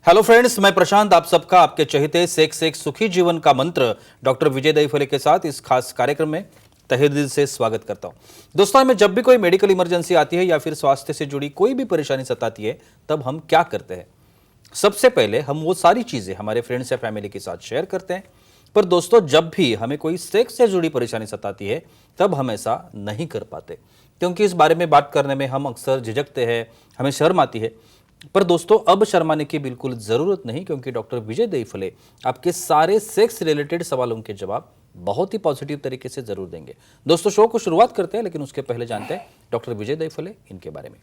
Hello friends, मैं प्रशांत आप सबका आपके चहेते सेक्स एक सुखी जीवन का मंत्र डॉक्टर विजय दहीफले के साथ इस खास कार्यक्रम में तहे दिल से स्वागत करता हूं। दोस्तों, हमें जब भी कोई मेडिकल इमरजेंसी आती है या फिर स्वास्थ्य से जुड़ी कोई भी परेशानी सताती है, तब हम क्या करते हैं? सबसे पहले हम वो सारी चीजें हमारे फ्रेंड्स या फैमिली के साथ शेयर करते हैं। पर दोस्तों, जब भी हमें कोई सेक्स से जुड़ी परेशानी सताती है, तब हम ऐसा नहीं कर पाते, क्योंकि इस बारे में बात करने में हम अक्सर झिझकते हैं, हमें शर्म आती है। पर दोस्तों, अब शर्माने की बिल्कुल जरूरत नहीं, क्योंकि डॉक्टर विजय दहीफले आपके सारे सेक्स रिलेटेड सवालों के जवाब बहुत ही पॉजिटिव तरीके से जरूर देंगे। दोस्तों, शो को शुरुआत करते हैं, लेकिन उसके पहले जानते हैं डॉक्टर विजय दहीफले इनके बारे में।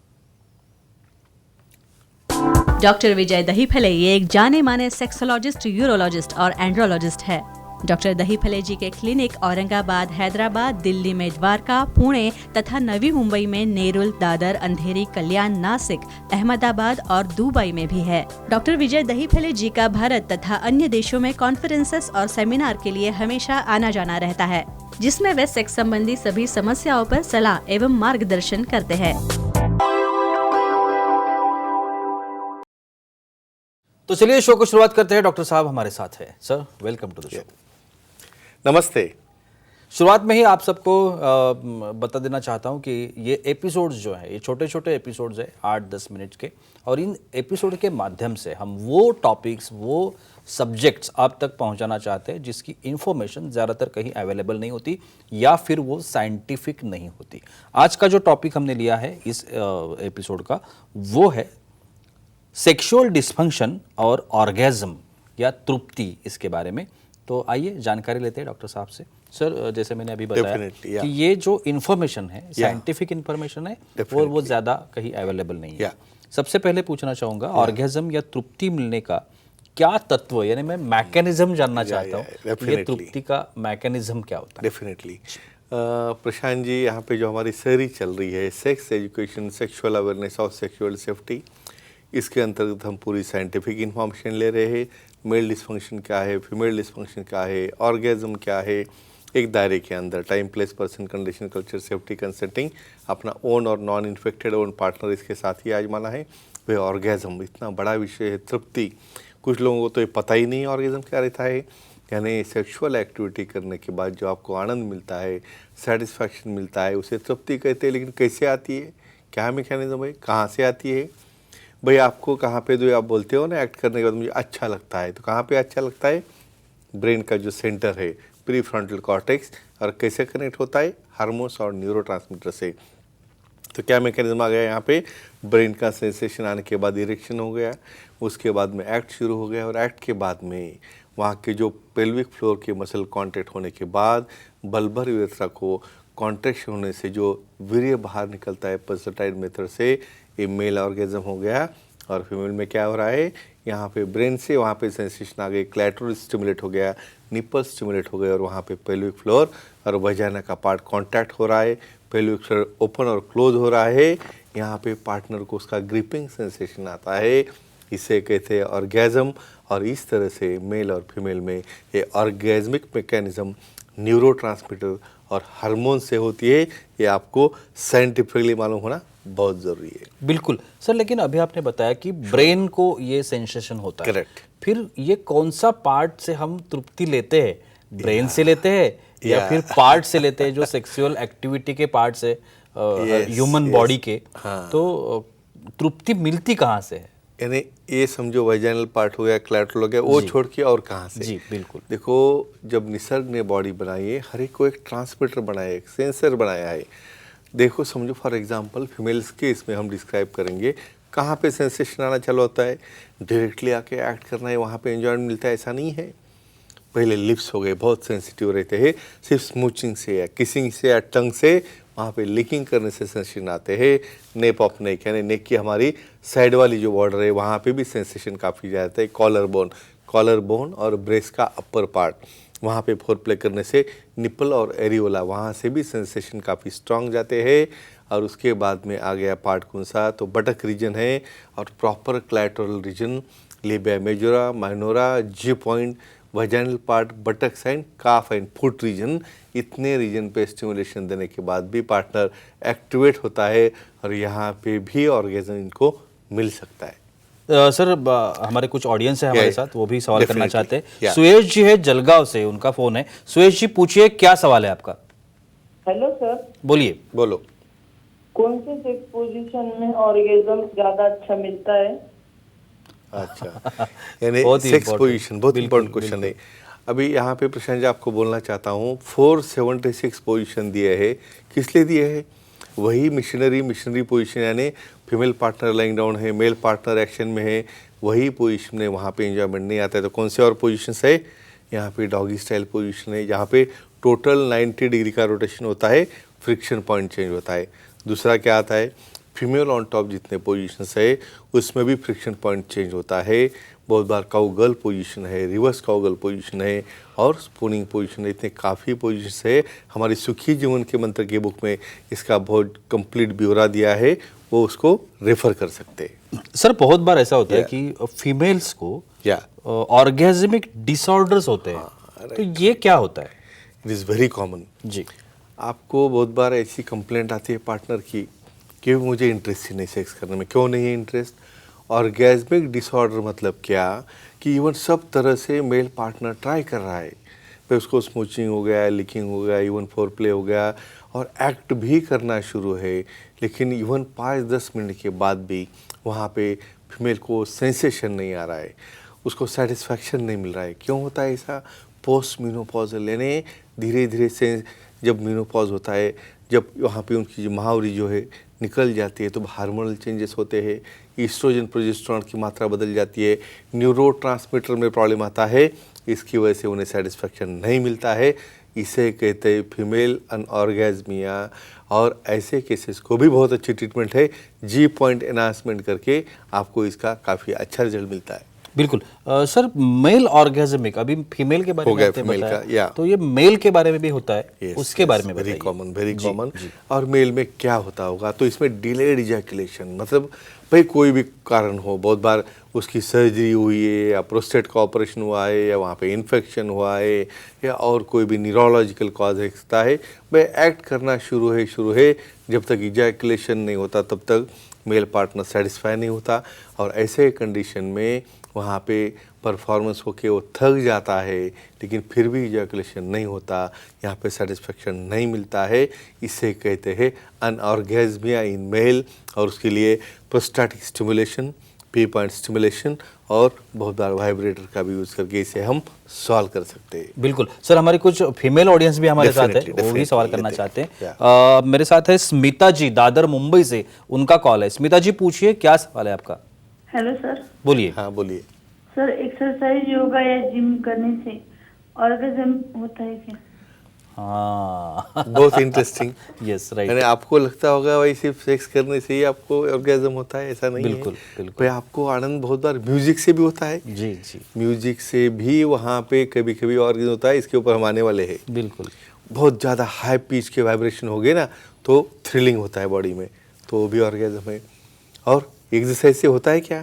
डॉक्टर विजय दहीफले ये एक जाने माने सेक्सोलॉजिस्ट, यूरोलॉजिस्ट और एंड्रोलॉजिस्ट है। डॉक्टर दहीफले जी के क्लिनिक औरंगाबाद, हैदराबाद, दिल्ली में द्वारका, पुणे तथा नवी मुंबई में नेरुल, दादर, अंधेरी, कल्याण, नासिक, अहमदाबाद और दुबई में भी है। डॉक्टर विजय दहीफले जी का भारत तथा अन्य देशों में कॉन्फ्रेंसेस और सेमिनार के लिए हमेशा आना जाना रहता है, जिसमें वे सेक्स संबंधी सभी समस्याओं पर सलाह एवं मार्गदर्शन करते हैं। तो चलिए शो को शुरुआत करते हैं। डॉक्टर साहब हमारे साथ है। Sir, welcome to the show. नमस्ते। शुरुआत में ही आप सबको बता देना चाहता हूं कि ये एपिसोड्स जो हैं, ये छोटे छोटे एपिसोड्स हैं 8-10 मिनट के, और इन एपिसोड के माध्यम से हम वो टॉपिक्स, वो सब्जेक्ट्स आप तक पहुंचाना चाहते हैं जिसकी इंफॉर्मेशन ज़्यादातर कहीं अवेलेबल नहीं होती या फिर वो साइंटिफिक नहीं होती। आज का जो टॉपिक हमने लिया है इस एपिसोड का, वो है सेक्सुअल डिस्फंक्शन और ऑर्गेज्म या तृप्ति, इसके बारे में। तो आइए जानकारी लेते हैं डॉक्टर साहब से। सर, जैसे मैंने अभी बताया कि ये जो इन्फॉर्मेशन है, साइंटिफिक इन्फॉर्मेशन है, और वो ज़्यादा कहीं अवेलेबल नहीं है। सबसे पहले पूछना चाहूँगा, ऑर्गेज्म या तृप्ति मिलने का क्या तत्व, यानी मैं मैकेनिज्म जानना चाहता हूँ, ये तृप्ति का मैकेनिज्म क्या होता है? डेफिनेटली प्रशांत जी, यहाँ पे जो हमारी सीरीज चल रही है सेक्स एजुकेशन, सेक्सुअल अवेयरनेस और सेक्सुअल सेफ्टी, इसके अंतर्गत हम पूरी साइंटिफिक इन्फॉर्मेशन ले रहे हैं। मेल डिस्फंक्शन क्या है, फीमेल डिस्फंक्शन क्या है, ऑर्गेज्म क्या है, एक दायरे के अंदर time, place, person, condition, culture, safety, consenting, अपना ओन और नॉन इन्फेक्टेड ओन पार्टनर इसके साथ ही आजमाना है। वह ऑर्गेज्म इतना बड़ा विषय है, तृप्ति। कुछ लोगों को तो ये पता ही नहीं ऑर्गेज्म क्या रहता है, यानी सेक्सुअल एक्टिविटी करने के बाद जो आपको आनंद मिलता है, सेटिस्फैक्शन मिलता है, उसे तृप्ति कहते हैं। लेकिन कैसे आती है, क्या मैकेनिज्म है, कहाँ से आती है? भाई, आपको कहाँ पे जो आप बोलते हो ना, एक्ट करने के बाद मुझे अच्छा लगता है, तो कहाँ पे अच्छा लगता है? ब्रेन का जो सेंटर है, प्री फ्रंटल कॉर्टेक्स। और कैसे कनेक्ट होता है? हार्मोन्स और न्यूरोट्रांसमीटर से। तो क्या मैकेनिज्म आ गया यहाँ पे? ब्रेन का सेंसेशन आने के बाद इरेक्शन हो गया, उसके बाद में एक्ट शुरू हो गया, और एक्ट के बाद में वहाँ के जो पेल्विक फ्लोर के मसल कॉन्टैक्ट होने के बाद बल्बर यूरेथ्रा को कॉन्ट्रैक्शन होने से जो वीर्य बाहर निकलता है पल्सटाइड मेथड से, ये मेल ऑर्गेज्म हो गया। और फीमेल में क्या हो रहा है? यहाँ पे ब्रेन से वहाँ पे सेंसेशन आ गई, क्लैटरल स्टिमुलेट हो गया, निपल स्टिमुलेट हो गए, और वहाँ पे पेल्विक फ्लोर और वजाना का पार्ट कांटेक्ट हो रहा है, पेल्विक फ्लोर ओपन और क्लोज हो रहा है। यहाँ पे पार्टनर को उसका ग्रिपिंग सेंसेशन आता है, इसे कहते हैं ऑर्गेज्म। और इस तरह से मेल और फीमेल में ये ऑर्गेज्मिक मैकेनिज्म न्यूरोट्रांसमीटर और हार्मोन से होती है। ये आपको साइंटिफिकली मालूम होना बहुत ज़रूरी है। बिल्कुल सर, लेकिन अभी आपने बताया कि ब्रेन को ये सेंसेशन होता है। करेक्ट। फिर ये कौन सा पार्ट से हम तृप्ति लेते हैं? ब्रेन से लेते हैं या फिर पार्ट से लेते हैं जो सेक्सुअल एक्टिविटी के पार्ट से, ह्यूमन बॉडी के? तो तृप्ति मिलती कहाँ से है? यानी ये समझो वैजाइनल पार्ट हो गया, क्लैटरल हो गया, वो छोड़ के और कहाँ से? जी बिल्कुल। देखो, जब निसर्ग ने बॉडी बनाई है, हर एक को एक ट्रांसमीटर बनाया है, एक सेंसर बनाया है। देखो, समझो फॉर एग्जांपल फीमेल्स के इसमें हम डिस्क्राइब करेंगे कहाँ पे सेंसेशन आना चालू होता है। डायरेक्टली आके एक्ट करना है, वहाँ पे एंजॉयमेंट मिलता है, ऐसा नहीं है। पहले लिप्स हो गए, बहुत सेंसिटिव रहते हैं, सिर्फ स्मूचिंग से या किसिंग से या टंग से, वहाँ पे लिकिंग करने से सेंसेशन आते हैं। नेप ऑफ नेक, यानी नेक की हमारी साइड वाली जो बॉर्डर है, वहाँ पे भी सेंसेशन काफ़ी ज़्यादा है। कॉलर बोन और ब्रेस्ट का अपर पार्ट, वहाँ पे फोर प्ले करने से निपल और एरियोला, वहाँ से भी सेंसेशन काफ़ी स्ट्रांग जाते हैं। और उसके बाद में आ गया पार्ट कौन सा? तो बटक रीजन है, और proper clitoral region, labia majora, minora, G point, vaginal part, buttocks and calf and foot region. इतने रीजन पे स्टिमुलेशन देने के बाद भी पार्टनर एक्टिवेट होता है, और यहाँ पे भी ऑर्गेज्म इनको मिल सकता है। सर हमारे कुछ ऑडियंस है हमारे Yeah, साथ, वो भी सवाल करना definitely, चाहते हैं। yeah. सुयश जी है जलगांव से, उनका फोन है। सुयश जी पूछिए, क्या सवाल है आपका? हेलो सर, बोलिए। बोलो। कौन से सेक्स पोजीशन में ऑर्गेज्म ज्यादा अच्छा मिलता है? अच्छा, यानी बहुत ही सेक्स important, पोजीशन बहुत बिल्कुल, इंपॉर्टेंट क्वेश्चन है। अभी यहाँ पे प्रशांत जी आपको बोलना चाहता हूँ, 476 पोजीशन दिए है। किस लिए दिए है? वही मिशनरी पोजीशन, यानी फीमेल पार्टनर लाइंग डाउन है, मेल पार्टनर एक्शन में है, वही पोजीशन में वहाँ पे एंजॉयमेंट नहीं आता है। तो कौन से और पोजीशंस है? यहाँ पे डॉगी स्टाइल पोजीशन है, जहाँ पे टोटल 90 डिग्री का रोटेशन होता है, फ्रिक्शन पॉइंट चेंज होता है। दूसरा क्या आता है? फीमेल ऑन टॉप जितने पोजीशंस है उसमें भी फ्रिक्शन पॉइंट चेंज होता है। बहुत बार काउगर्ल पोजीशन है, रिवर्स काउगर्ल पोजीशन है और स्पूनिंग पोजीशन है। इतने काफ़ी पोजीशंस है। हमारी सुखी जीवन के मंत्र की बुक में इसका बहुत कंप्लीट ब्यौरा दिया है, वो उसको रेफर कर सकते हैं। सर बहुत बार ऐसा होता है कि फीमेल्स को या ऑर्गेजमिक डिसऑर्डर्स होते हैं, तो ये क्या होता है? इट इज़ वेरी कॉमन जी। आपको बहुत बार ऐसी कंप्लेंट आती है पार्टनर की कि मुझे इंटरेस्ट ही नहीं सेक्स करने में। क्यों नहीं है इंटरेस्ट? ऑर्गेजमिक डिसऑर्डर मतलब क्या कि इवन सब तरह से मेल पार्टनर ट्राई कर रहा है, फिर उसको स्मूचिंग हो गया, लिकिंग हो गया, इवन फोर प्ले हो गया और एक्ट भी करना शुरू है, लेकिन इवन 5-10 मिनट के बाद भी वहाँ पे फीमेल को सेंसेशन नहीं आ रहा है, उसको सेटिस्फैक्शन नहीं मिल रहा है। क्यों होता है ऐसा? पोस्ट मीनोपॉजल, यानी धीरे धीरे से जब मीनोपॉज होता है, जब वहाँ पे उनकी जो महावरी जो है निकल जाती है, तो हार्मोनल चेंजेस होते हैं, ईस्ट्रोजन प्रोजेस्टेरोन की मात्रा बदल जाती है, न्यूरोट्रांसमीटर में प्रॉब्लम आता है, इसकी वजह से उन्हें सेटिस्फैक्शन नहीं मिलता है। इसे कहते हैं फीमेल अनऑर्गेज्मिया। और ऐसे केसेस को भी बहुत अच्छी ट्रीटमेंट है, जी पॉइंट एनहांसमेंट करके आपको इसका काफ़ी अच्छा रिजल्ट मिलता है। बिल्कुल। सर मेल ऑर्गेजमिक, अभी फीमेल के बारे हो में गया आपने फीमेल बताया, का, या तो ये मेल के बारे में भी होता है, Yes, उसके बारे में वेरी बताइए। कॉमन, वेरी जी, कॉमन। जी। और मेल में क्या होता होगा? तो इसमें डिलेड इजैकुलेशन, मतलब भाई कोई भी कारण हो, बहुत बार उसकी सर्जरी हुई है या प्रोस्टेट का ऑपरेशन हुआ है या वहाँ पे इन्फेक्शन हुआ है या और कोई भी न्यूरोलॉजिकल कॉज हो सकता है, भाई एक्ट करना शुरू है, जब तक इजैकुलेशन नहीं होता तब तक मेल पार्टनर सेटिस्फाई नहीं होता। और ऐसे कंडीशन में वहाँ पे परफॉर्मेंस होके वो थक जाता है, लेकिन फिर भी इजैकुलेशन नहीं होता, यहाँ पे सेटिस्फेक्शन नहीं मिलता है। इसे कहते हैं अनऑर्गेज्मिया इन मेल। और उसके लिए prostatic stimulation, P point stimulation और बहुत बार वाइब्रेटर का भी यूज़ करके इसे हम सॉल्व कर सकते हैं। बिल्कुल। सर हमारी कुछ फीमेल ऑडियंस भी हमारे साथ है, Definitely, वो भी सवाल definitely, करना लेते चाहते हैं। हैं। मेरे साथ है स्मिता जी, दादर मुंबई से, उनका कॉल है। स्मिता जी पूछिए, क्या सवाल है आपका? Hello sir. बोलिए। हाँ बोलिए। सर एक्सरसाइज, योगा या जिम करने से ऑर्गेज्म होता है क्या? हाँ बहुत इंटरेस्टिंग। यस यानी राइट। आपको लगता होगा भाई सिर्फ सेक्स करने से ही आपको ऑर्गेज्म होता है, ऐसा नहीं बिल्कुल, है। बिल्कुल। भाई आपको आनंद बहुत बार म्यूजिक से भी होता है, जी जी म्यूजिक से भी वहाँ पे कभी कभी ऑर्गेज्म होता है। इसके ऊपर हम आने वाले हैं। बिल्कुल। बहुत ज़्यादा हाई पिच के वाइब्रेशन हो गए ना, तो थ्रिलिंग होता है बॉडी में, तो वो भी ऑर्गेज्म है। और एक्सरसाइज से होता है क्या?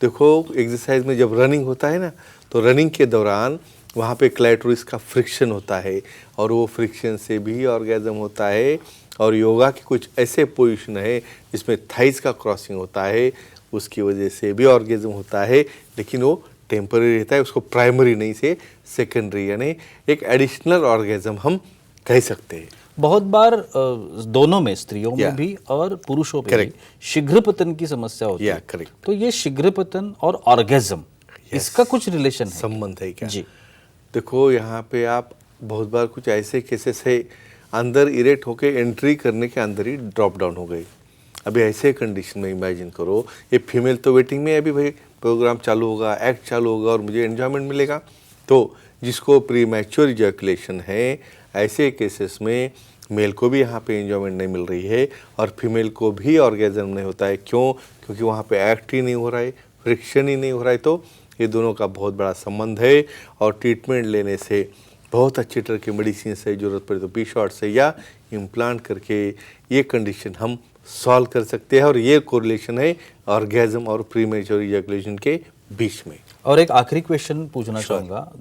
देखो एक्सरसाइज में जब रनिंग होता है ना, तो रनिंग के दौरान वहाँ पे क्लैटोरिस का फ्रिक्शन होता है और वो फ्रिक्शन से भी ऑर्गेज्म होता है। और योगा की कुछ ऐसे पोजीशन है जिसमें थाइस का क्रॉसिंग होता है, उसकी वजह से भी ऑर्गेज्म होता है, लेकिन वो टेम्पररी रहता है, उसको प्राइमरी नहीं से सेकेंडरी, यानी एक एडिशनल ऑर्गेज्म हम कह सकते हैं। बहुत बार दोनों में, स्त्रियों में Yeah. भी और पुरुषों में भी Correct. शीघ्र पतन की समस्या होती Yeah, है। correct. तो ये शीघ्र पतन और ऑर्गेज्म, इसका कुछ रिलेशन है? संबंध है क्या? जी। देखो यहाँ पे आप बहुत बार कुछ ऐसे केसेस है, अंदर इरेक्ट होके एंट्री करने के अंदर ही ड्रॉप डाउन हो गई। अभी ऐसे कंडीशन में इमेजिन करो, ये फीमेल तो वेटिंग में है, अभी भाई प्रोग्राम चालू होगा, एक्ट चालू होगा और मुझे एन्जॉयमेंट मिलेगा। तो जिसको प्री मैच्योर इजैकुलेशन है, ऐसे केसेस में मेल को भी यहाँ पे एंजॉयमेंट नहीं मिल रही है और फीमेल को भी ऑर्गेज्म नहीं होता है। क्यों? क्योंकि वहाँ पे एक्ट ही नहीं हो रहा है, फ्रिक्शन ही नहीं हो रहा है। तो ये दोनों का बहुत बड़ा संबंध है और ट्रीटमेंट लेने से, बहुत अच्छे तरह के मेडिसिन से ज़रूरत पड़े तो पी शॉट से या इम्प्लांट करके ये कंडीशन हम सॉल्व कर सकते हैं। और ये कोरिलेशन है ऑर्गेज्म और प्री मैच्योर इजैकुलेशन के बीच में। और एक आखिरी क्वेश्चन पूछना चाहूँगा,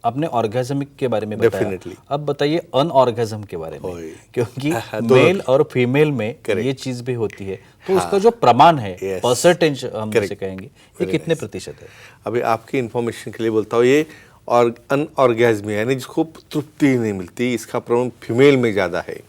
आपने ऑर्गेजमिक के बारे में बताया, Definitely. अब बताइए अनऑर्गेजम के बारे में, ओए। क्योंकि दोनों। मेल और फीमेल में Correct. ये चीज भी होती है, तो उसका जो प्रमाण है, Yes. परसेंटेज हम Correct. जैसे कहेंगे, ये Very कितने nice. प्रतिशत है? अभी आपकी इन्फॉर्मेशन के लिए बोलता हूँ, ये और अनऑर्गेजमी यानी जिसको तृप्ति ही नहीं मिलती, इसका प्रमाण फीमेल में ज़्यादा है।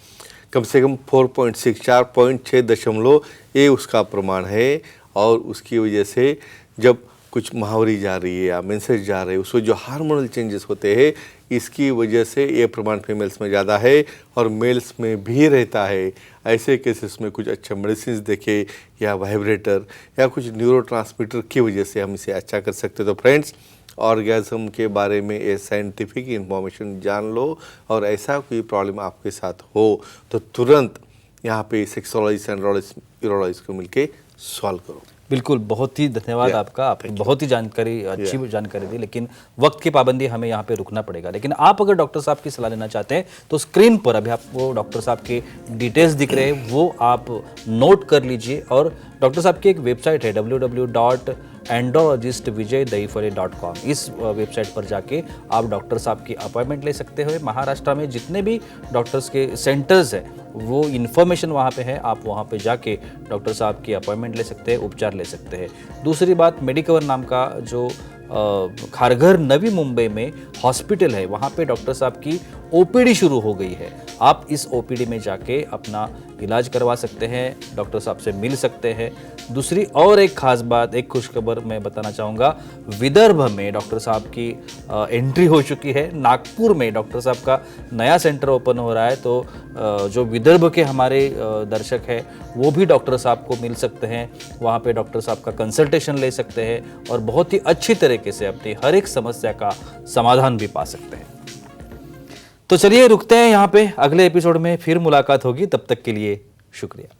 कम से कम 4.6 4.6 ये उसका प्रमाण है। और उसकी वजह से जब कुछ महावरी जा रही है या मेंसेस जा रहे हैं, उसमें जो हार्मोनल चेंजेस होते हैं, इसकी वजह से ये प्रमाण फीमेल्स में ज़्यादा है और मेल्स में भी रहता है। ऐसे केसेस में कुछ अच्छा मेडिसिन देखे या वाइब्रेटर या कुछ न्यूरोट्रांसमीटर की वजह से हम इसे अच्छा कर सकते हैं। तो फ्रेंड्स, ऑर्गेज़म के बारे में ये साइंटिफिक इंफॉर्मेशन जान लो, और ऐसा कोई प्रॉब्लम आपके साथ हो तो तुरंत यहाँ पे सेक्सोलॉजिस्ट एंड्रोलॉजिस्ट यूरोलॉजिस्ट को मिलके सॉल्व करो। बिल्कुल, बहुत ही धन्यवाद Yeah, आपका, आपने thank you. बहुत ही जानकारी, अच्छी जानकारी दी, लेकिन वक्त की पाबंदी, हमें यहाँ पे रुकना पड़ेगा। लेकिन आप अगर डॉक्टर साहब की सलाह लेना चाहते हैं तो स्क्रीन पर अभी आपको डॉक्टर साहब के डिटेल्स दिख रहे हैं, वो आप नोट कर लीजिए। और डॉक्टर साहब की एक वेबसाइट है www.andrologistvijaydahipale.com। इस वेबसाइट पर जाके आप डॉक्टर साहब की अपॉइंटमेंट ले सकते हो। महाराष्ट्र में जितने भी डॉक्टर्स के सेंटर्स हैं, वो इन्फॉर्मेशन वहाँ पे है, आप वहाँ पे जाके डॉक्टर साहब की अपॉइंटमेंट ले सकते हैं, उपचार ले सकते हैं। दूसरी बात, मेडिकवर नाम का जो खारघर नवी मुंबई में हॉस्पिटल है, वहाँ पे डॉक्टर साहब की ओपीडी शुरू हो गई है। आप इस ओपीडी में जाके अपना इलाज करवा सकते हैं, डॉक्टर साहब से मिल सकते हैं। दूसरी और एक खास बात, एक खुशखबर मैं बताना चाहूँगा, विदर्भ में डॉक्टर साहब की एंट्री हो चुकी है। नागपुर में डॉक्टर साहब का नया सेंटर ओपन हो रहा है, तो जो विदर्भ के हमारे दर्शक हैं, वो भी डॉक्टर साहब को मिल सकते हैं, वहाँ पे डॉक्टर साहब का कंसल्टेशन ले सकते हैं और बहुत ही अच्छी तरीके से अपनी हर एक समस्या का समाधान भी पा सकते हैं। तो चलिए रुकते हैं यहाँ पे, अगले एपिसोड में फिर मुलाकात होगी, तब तक के लिए शुक्रिया।